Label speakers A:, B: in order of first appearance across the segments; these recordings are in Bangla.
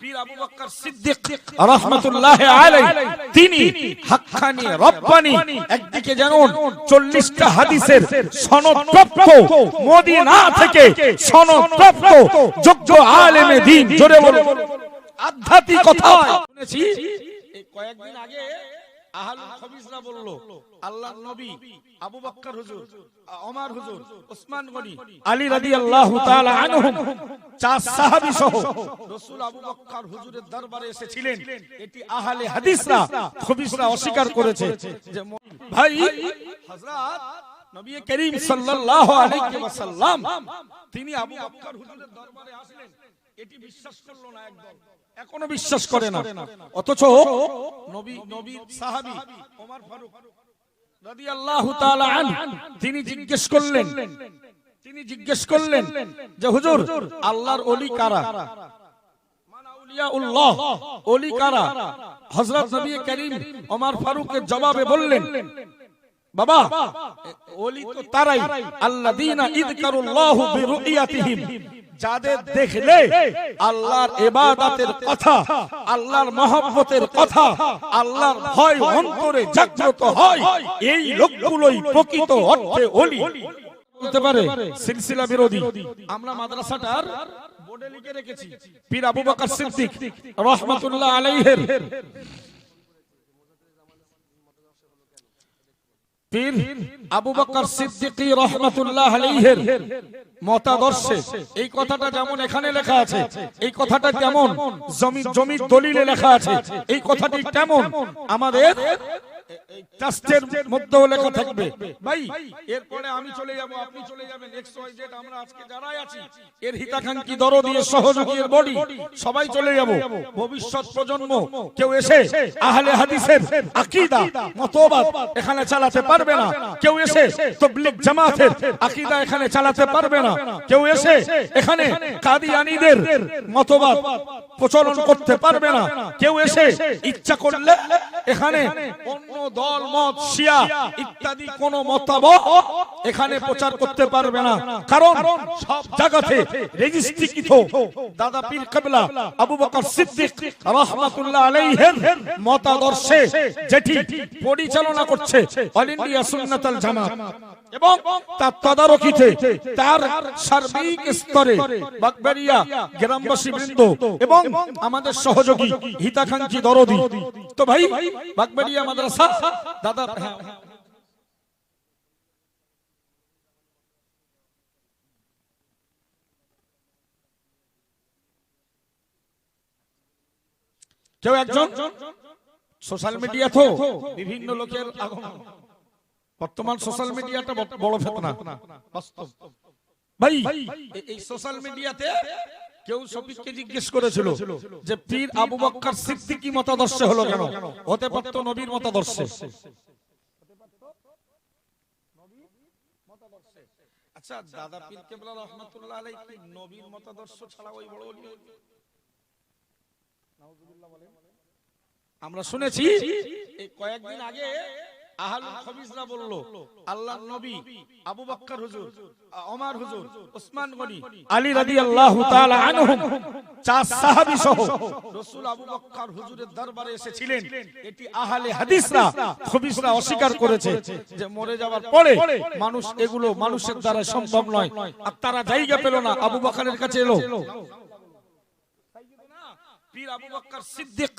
A: পীর আবু বকর সিদ্দিক রাহমাতুল্লাহি আলাইহি তিনি হাক্কানি রব্বানি, একদিকে যেমন 40টা হাদিসের সনদপ্রাপ্ত, মদিনা থেকে সনদপ্রাপ্ত যোগ্য আলেমে দ্বীন, জোরে বলুন আধ্যাত্মিক কথা শুনেছি। এই কয়েকদিন আগে আহলুল হাদিসরা বলল আল্লাহর নবী আবু বকর হুজুর, ওমর হুজুর, ওসমান গনি, আলী রাদিয়াল্লাহু তাআলা আনহুম, চার সাহাবী সহ রাসূল আবু বকর হুজুরের দরবারে এসেছিলেন। এটি আহলে হাদিসরা হাদিসরা অস্বীকার করেছে যে ভাই হযরত নবী করিম সাল্লাল্লাহু আলাইহি ওয়াসাল্লাম তিনি আবু বকর হুজুরের দরবারে আসলেন, এটি বিশ্বাস করলো না, একদম এখনো বিশ্বাস করে না। অথচ নবীর সাহাবী ওমর ফারুক রাদিয়াল্লাহু তাআলা আনহু তিনি জিজ্ঞেস করলেন যে হুজুর আল্লাহর ওলি কারা, মানা আউলিয়াউল্লাহ, ওলি কারা? হযরত নবী করিম ওমর ফারুকের জবাবে বললেন, বাবা ওলি তো তারাই আল্লাযীনা ইযকারুল্লাহু বিরুইয়াতিহিম, যাদের দেখলে আল্লাহর ইবাদতের কথা, আল্লাহর মহব্বতের কথা, আল্লাহর ভয় অন্তরে জাগ্রত হয়, এই লোকগুলোই প্রকৃত অর্থে ওলি বলতে পারে। সিলসিলা বিরোধী আমরা মাদ্রাসাটার বোর্ডে লিখে রেখেছি পীর আবু বকর সিদ্দিক রাহমাতুল্লাহ আলাইহির, পীর আবু বকর সিদ্দিকী রাহমাতুল্লাহ আলাইহির মতাদর্শে এই কথাটা যেমন এখানে লেখা আছে, এই কথাটা যেমন জমির দলিলে লেখা আছে, এই কথাটি তেমন আমাদের ট্রাস্টের মধ্যেও লেখা থাকবে। ভাই এরপরে আমি চলে যাব, আপনি চলে যাবেন, XYZ আমরা আজকে যারাই আছি এর হিতাকাঙ্ক্ষী দরদি সহযোগীর বডি সবাই চলে যাব। ভবিষ্যৎ প্রজন্ম কেউ এসে আহলে হাদিসের আকীদা মতবাদ এখানে চালাতে পারবে না, কেউ এসে তাবলীগ জামাতের আকীদা এখানে চালাতে পারবে না, কেউ এসে এখানে কাদিয়ানীদের মতবাদ প্রচলন করতে পারবে না, কেউ এসে ইচ্ছা করলে এখানে অন্য দল মত শিয়া ইত্যাদি কোন মতবাদ এখানে প্রচার করতে পারবে না। কারণ সব জায়গাতে রেজিস্ট্রিকৃত দাদা পীর কিবলা আবু বকর সিদ্দিক রাহমাতুল্লাহ আলাইহির মতাদর্শে যেটি পরিচালনা করছে অল ইন্ডিয়া সুন্নাতুল জামাত এবং তার তদারকিতে তার সার্বিক স্তরে বাগবাড়িয়া গ্রামবাসী বৃন্দ এবং আমাদের সহযোগী হিতাকাঙ্ক্ষী দরদি। তো ভাই বাগবাড়িয়া মাদ্রাসা দাদা কেউ একজন সোশ্যাল মিডিয়া তো বিভিন্ন লোকের আগমন, বর্তমান সোশ্যাল মিডিয়াটা বড় ফেতনা বাস্তব। ভাই এই সোশ্যাল মিডিয়াতে কেউ শফিককে জিজ্ঞেস করেছিল যে পীর আবু বকর সিদ্দিকী মতাদর্শে হলো কেন, হতে পারত নবীর মতাদর্শে। আচ্ছা দাদা পীর কিবলা রাহমাতুল্লাহ আলাইহি কি নবীর মতাদর্শ ছাড়া ওই বড় ওলি? নাউজুবিল্লাহ বলেন। আমরা শুনেছি এই কয়েকদিন আগে আহলুল হাদিসরা বলল আল্লাহর নবী আবু বকর হুজুর, ওমর হুজুর, ওসমান গনি, আলী রাদিয়াল্লাহু তাআলা আনহুম, চার সাহাবী সহ রাসূল আবু বকর হুজুরের দরবারে এসেছিলেন। এটি আহলে হাদিসরা হাদিসরা অস্বীকার করেছে যে মরে যাওয়ার পরে মানুষ এগুলো মানুষের দ্বারা সম্ভব নয়, আর তারা জায়গা পেল না, আবু বকরের কাছে এলো। পীর আবু বকর সিদ্দিক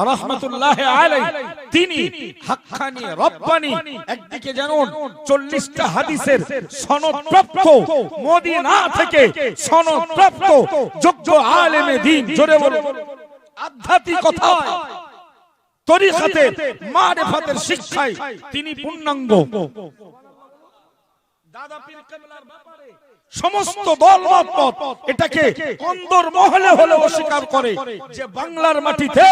A: রাহমাতুল্লাহি আলাইহি তিনি হাক্কানি রব্বানি, একদিকে যেমন 40টা হাদিসের সনদপ্রাপ্ত, মদিনা থেকে সনদপ্রাপ্ত যোগ্য আলেমে দ্বীন, জোরে বলুন আধ্যাত্মিক কথা, তরিকাতে মারিফাতের শিক্ষায় তিনি পূর্ণাঙ্গ। দাদা পীর কিবলার ব্যাপারে সমস্ত দলমত এটাকে অন্দর মহলে হলে অস্বীকার করে যে বাংলার মাটিতে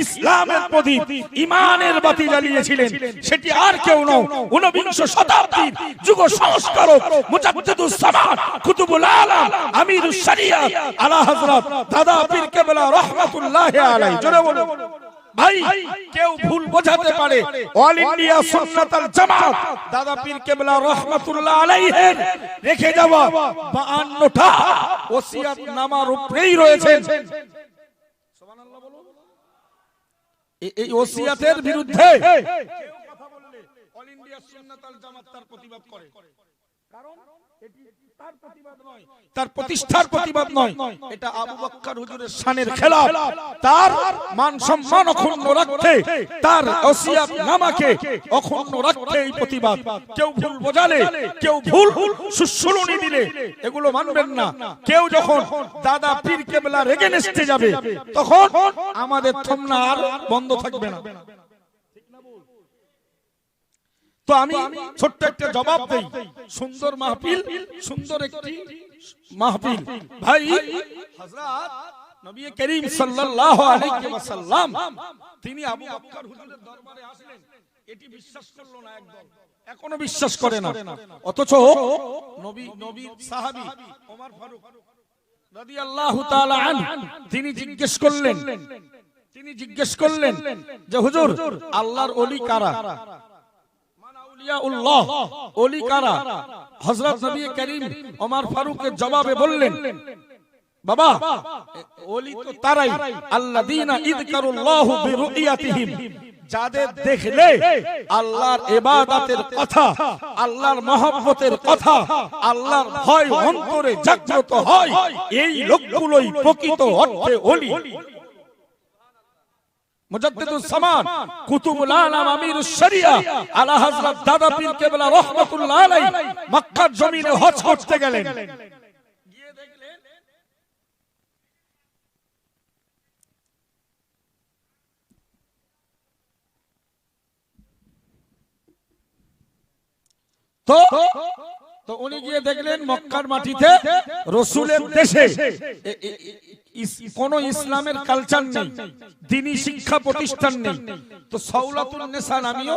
A: ইসলামের প্রদীপ ঈমানের বাতি জ্বালিয়েছিলেন সেটি আর কেউ নয়, 19 শতাব্দীর যুগ সংস্কারক মুজাদ্দিদুস জামান কুতুবুল আলম আমিরুশ শরিয়াত আলা হযরত দাদা পীর কিবলা রাহমাতুল্লাহি আলাইহি। জোরে বলুন ভাই কেউ ভুল বোঝাতে পারে অল ইন্ডিয়া সুন্নাতুল জামাত দাদা পীর কেবলা রহমাতুল্লাহ আলাইহির রেখে যাওয়া 52টা ওসিয়ত নামার উপরেই রয়েছেন। সুবহানাল্লাহ বলুন। এই ওসিয়তের বিরুদ্ধে কেউ কথা বললে অল ইন্ডিয়া সুন্নাতুল জামাত তার প্রতিবাদ করে, কারণ এটি তার প্রতিবাদ নয়, তার প্রতিষ্ঠার প্রতিবাদ নয়, এটা আবু বকর হুজুরের শানের খেলাফ। তার মান সম্মান অক্ষুণ্ণ রাখতে, তার ওসিয়ত নামাকে অক্ষুণ্ণ রাখতে এই প্রতিবাদ। কেউ ভুল বোঝালে, কেউ ভুল সুশুলুনি দিলে এগুলো মানবেন না। কেউ যখন দাদা পীর কেবলার এগেইনস্টে যাবে তখন আমাদের থমনা আর বন্ধ থাকবে না। তো আমি ছোট্ট একটা জবাব দেই। সুন্দর মাহফিল, সুন্দর একটি মাহফিল। ভাই হযরত নবী করিম সাল্লাল্লাহু আলাইহি ওয়াসাল্লাম তিনি আবু বকর হুজুরের দরবারে আসলেন, এটি বিশ্বাস করলো না একদম, এখনো বিশ্বাস করে না। অথচ নবীর সাহাবী ওমর ফারুক রাদিয়াল্লাহু তাআলা আনহু তিনি জিজ্ঞেস করলেন যে হুজুর আল্লাহর ওলি কারা, ওলি কারা? হযরত নবী করিম ওমর ফারুকের জবাবে বললেন, বাবা ওলি তো তারাই আল্লাযীনা ইযকারুল্লাহু বিরুইয়াতিহিম, যাদের দেখলে আল্লাহর ইবাদতের কথা, আল্লাহর মহব্বতের কথা, আল্লাহর ভয় অন্তরে জাগ্রত হয়, এই লোকগুলোই প্রকৃত অর্থে ওলি। মুজাদ্দিদুস জামান কুতুবুল আলাম আমিরুশ শরিয়া আলা হযরত দাদা পীর কেবলা রাহমাতুল্লাহ আলাইহি মক্কার জমিনে হজ করতে গেলেন। গিয়ে দেখলেন তো উনি গিয়ে দেখলেন মক্কার মাটিতে রাসূলের দেশে কোন ইসলামের কালচার নেই, দ্বীনি শিক্ষা প্রতিষ্ঠান নেই। তো সাওলাতুন নেসা নামীয়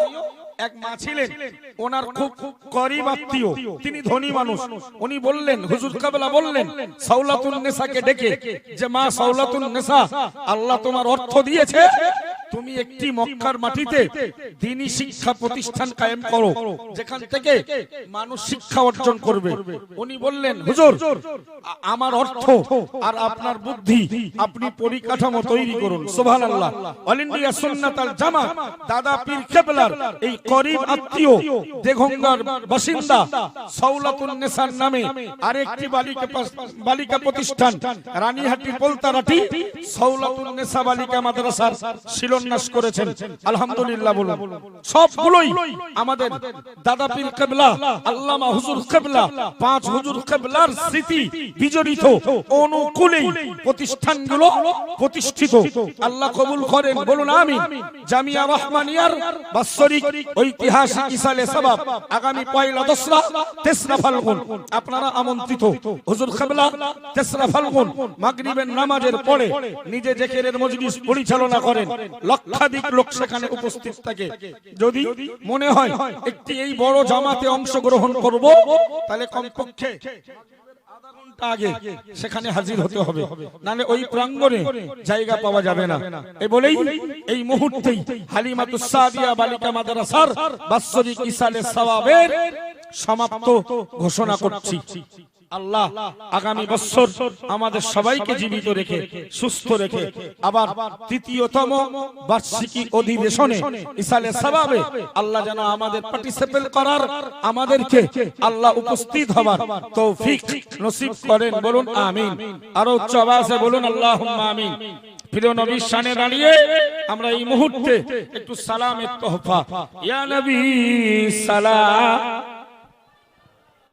A: এক মা ছিলেন, ওনার খুব করিব আত্মীয়, তিনি ধনী মানুষ। উনি বললেন, হুজুর কেবলা বললেন সাওলাতুন নেসাকে ডেকে যে মা সাওলাতুন নেসা, আল্লাহ তোমার অর্থ দিয়েছে, তুমি একটি মক্কার মাটিতে দ্বীনি শিক্ষা প্রতিষ্ঠান কায়েম করো, যেখান থেকে মানুষ শিক্ষা অর্জন করবে। উনি বললেন, হুজুর আমার অর্থ আর আপনার বুদ্ধি, আপনি পরিকাঠামো তৈরি করুন। সুবহানাল্লাহ। অল ইন্ডিয়া সুন্নাতুল জামাত দাদা পীর কেবলার এই করিব আত্মীয় দেগঙ্গার বাসিন্দা সাওলাতুন নেসার নামে আরেকটি বালিকা প্রতিষ্ঠান রানীহাটি পোলতারাটি সাওলাতুন নেসা বালিকা মাদ্রাসার শিলান্যাস করেছেন। আলহামদুলিল্লাহ বলুন। সবগুলোই আমাদের দাদা পীর কেবলা আল্লামা হুজুর কেবলা, পাঁচ হুজুর কেবলার স্মৃতি বিজড়িত অনুকূলেই প্রতিষ্ঠানগুলো প্রতিষ্ঠিত। আল্লাহ কবুল করেন, বলুন আমিন। জামিয়া রহমানিয়ার বাৎসরিক ঐতিহাসিক ইসালে সবাব আগামী পয়লা দোসরা তেসরা ফাল্গুন আপনারা আমন্ত্রিত। হুজুর কেবলা তেসরা ফাল্গুন মাগরিবের নামাজের পরে নিজে জিকিরের মজলিস পরিচালনা করেন, লক্ষাধিক লোক সেখানে উপস্থিত থাকে। যদি মনে হয় একটি এই বড় জামাতে অংশগ্রহণ করব, তাহলে কমপক্ষে আগে সেখানে হাজির হতে হবে, নালে ওই প্রাঙ্গণে জায়গা পাওয়া যাবে না। এই বলেই এই মুহূর্তেই হালিমাতুস সাদিয়া বালিকা মাদ্রাসার বাৎসরিক ইসালে সওয়াবের সমাপ্ত ঘোষণা করছি। আল্লাহ আগামী বছর আমাদের সবাইকে জীবিত রেখে সুস্থ রেখে আবার তৃতীয়তম বার্ষিকী অধিবেশনে ইসালে সওয়াবে আল্লাহ যেন আমাদের পার্টিসিপেট করার, আমাদেরকে আল্লাহ উপস্থিত হবার তৌফিক নসিব করেন। বলুন আমিন। আরো উচ্চ আওয়াজে বলুন আল্লাহুম্মা আমিন। প্রিয় নবীর শানে দাঁড়িয়ে আমরা এই মুহূর্তে একটু সালামের তোহফা, ইয়া নবী সালাম